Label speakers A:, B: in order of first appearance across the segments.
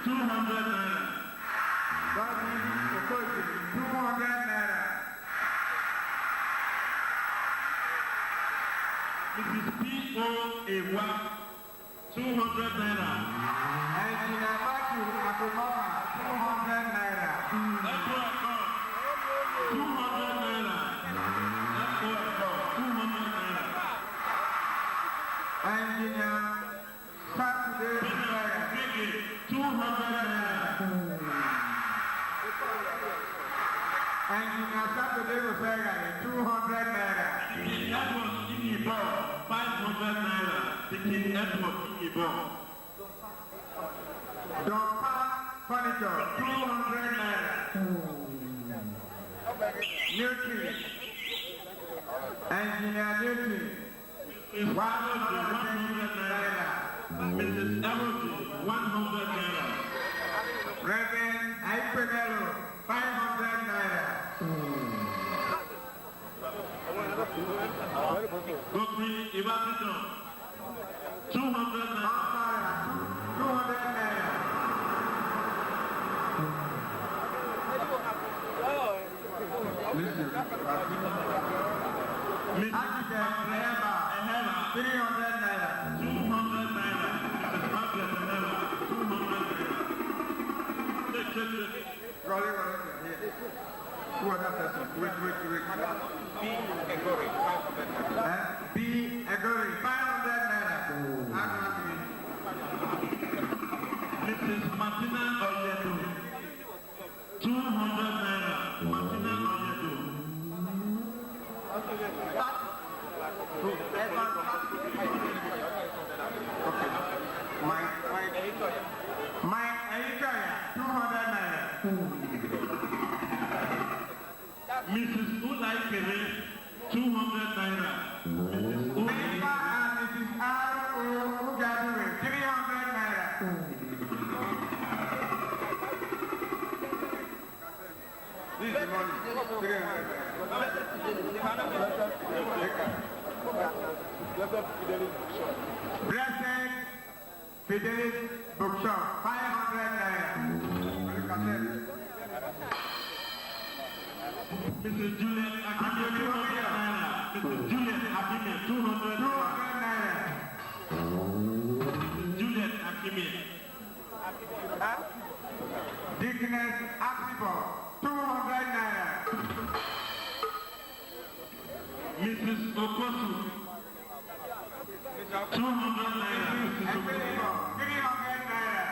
A: 200 naira.
B: Godwin Okoji, 200 naira.
A: Mrs. P.O.A.1, 200 naira.
B: Engineer Matthew Akumama, 200 naira.
A: Edward Akon, 200 naira. Edward Akon, 200 naira.
B: Engineer Saturday Fire,
A: 200 naira.
B: Engineer Saturday Fire, 200 naira.
A: Edward Igibo, 500 naira. Edward Igibo.
B: Dompa Furniture, 200 naira. Newton, Engineer Newton, 100 naira.
A: Mrs. Emerald, 100 naira.
B: Reverend Aipenelo, 500 naira.
A: Godwin Ibadan, 200 naira.
B: 200 naira. Architect Eheba, 300 naira.
A: 200 naira. Mrs. Margaret Eheba, 200 naira. Check.
B: Rolling, here. Who other person? Wait. B. Egori, 500 naira.
A: Mrs. Martina Oyedo, 200 naira. Martina Oyedo.
B: Okay. Mike Aitoya, 200 naira.
A: Mrs. Ulai Kere, 200 naira. Mrs. Ulai
B: Neighbor and Mrs. R.O. Ugadure, 300 naira. This is the money. 300 Blessed Fidelis Bookshop, 500 naira.
A: Mrs. Juliet Akime, 200 naira. Mrs. Juliet Akime, 200 naira. Mrs. Juliet Akime.
B: Dickness Akibo, 200 naira.
A: Mrs. Okosu, 200 naira. Mrs.
B: Ekpelibo, 300 naira.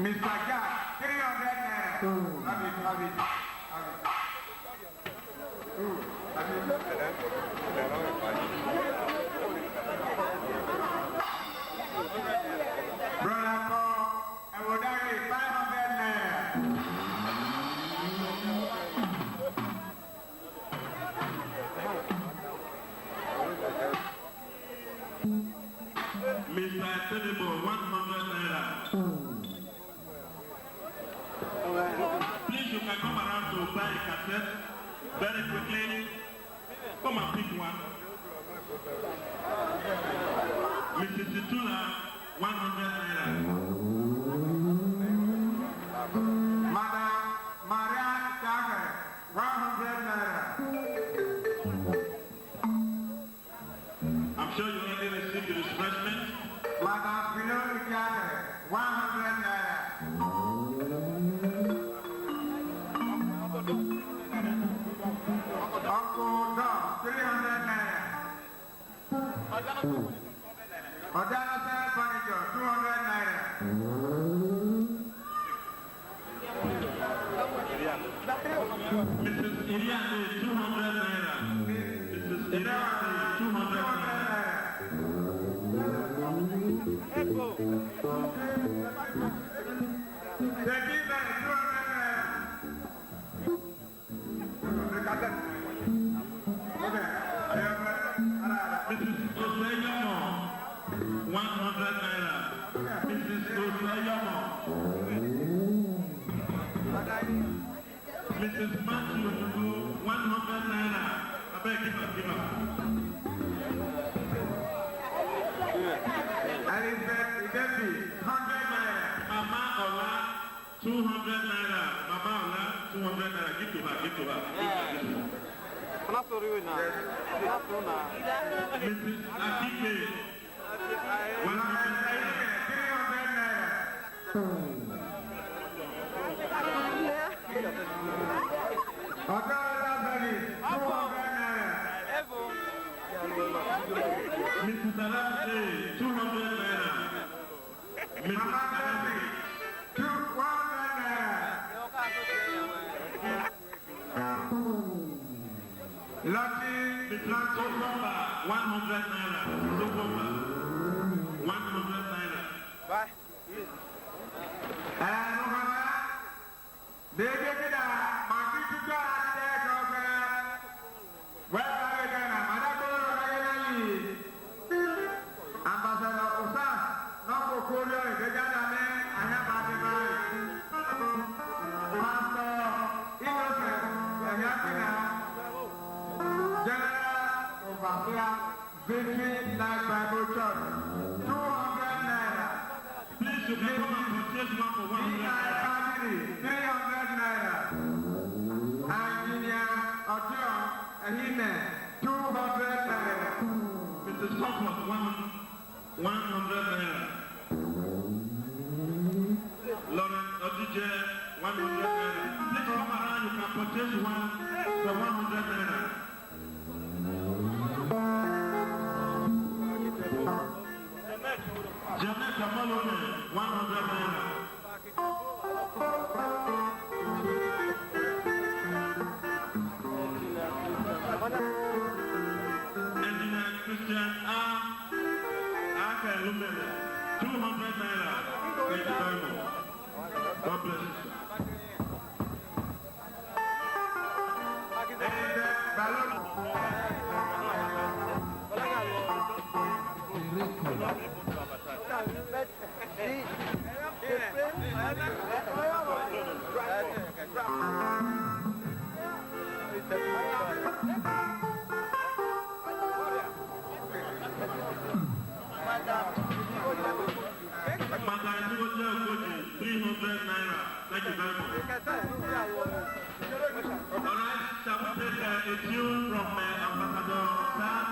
B: Mr. Jack, 300 naira. Have it. Brother Paul, Ewodari, 500 naira.
A: Mr. Tedibo, 100 naira. Please, you can come around to buy a cassette very quickly. Come and pick one. Mrs. Situla, 100 naira.
B: Madam Maria Jagger, 100 naira.
A: I'm sure you already received the refreshment.
B: Madam Pinot Jagger, 100 naira. Uncle Dom, 300 naira. Odana Furniture, 200 naira.
A: Mrs. Iriane, 200 naira. Mrs. Iriane, 200 naira. Mrs. Oseyamo, 100 naira. Mrs. Oseyamo. Mrs. Matthew, 100 naira. I beg, give her.
B: Elizabeth Idepi, 100 naira.
A: Mama Ola, 200 naira. Mama Ola, 200 naira. Give to her, give to her.
C: Not for you now. Not for now.
A: Mrs. Akibe, 100 naira.
B: 300 naira. Otola Bali, 200 naira.
A: Mrs. Alapse, 200 naira. Mrs.
B: Mama Bali, 200 naira. Lottie,
A: Mrs. Sogomba, 100 naira. Sogomba, 100 naira.
C: Bye.
B: Victory Life Bible Church, 200 naira.
A: Please, you can come and purchase one for 100 naira.
B: Family, 300 naira. Engineer Ojo Ehime, 200 naira.
A: Mrs. Comfort, 100 naira. Lawrence Odije, 100 naira. Please come around, you can purchase one for 100 naira. Janet Amalone, 100 naira. Engineer Christian Aka Lumele, 200 naira. Thank you very much. God bless you, sir. Thank you very much. Alright, shall we take a tune from Ambassador Sam?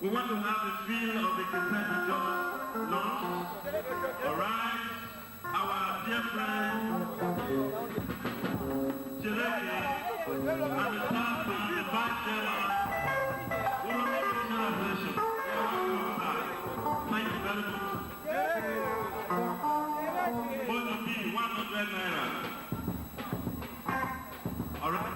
A: We want to have the feel of the consent we just launched. Alright, our dear friend Chireke and the staff from the Vice Chairman, we will make a celebration. Thank you very much. Both of you, 100 naira. All right.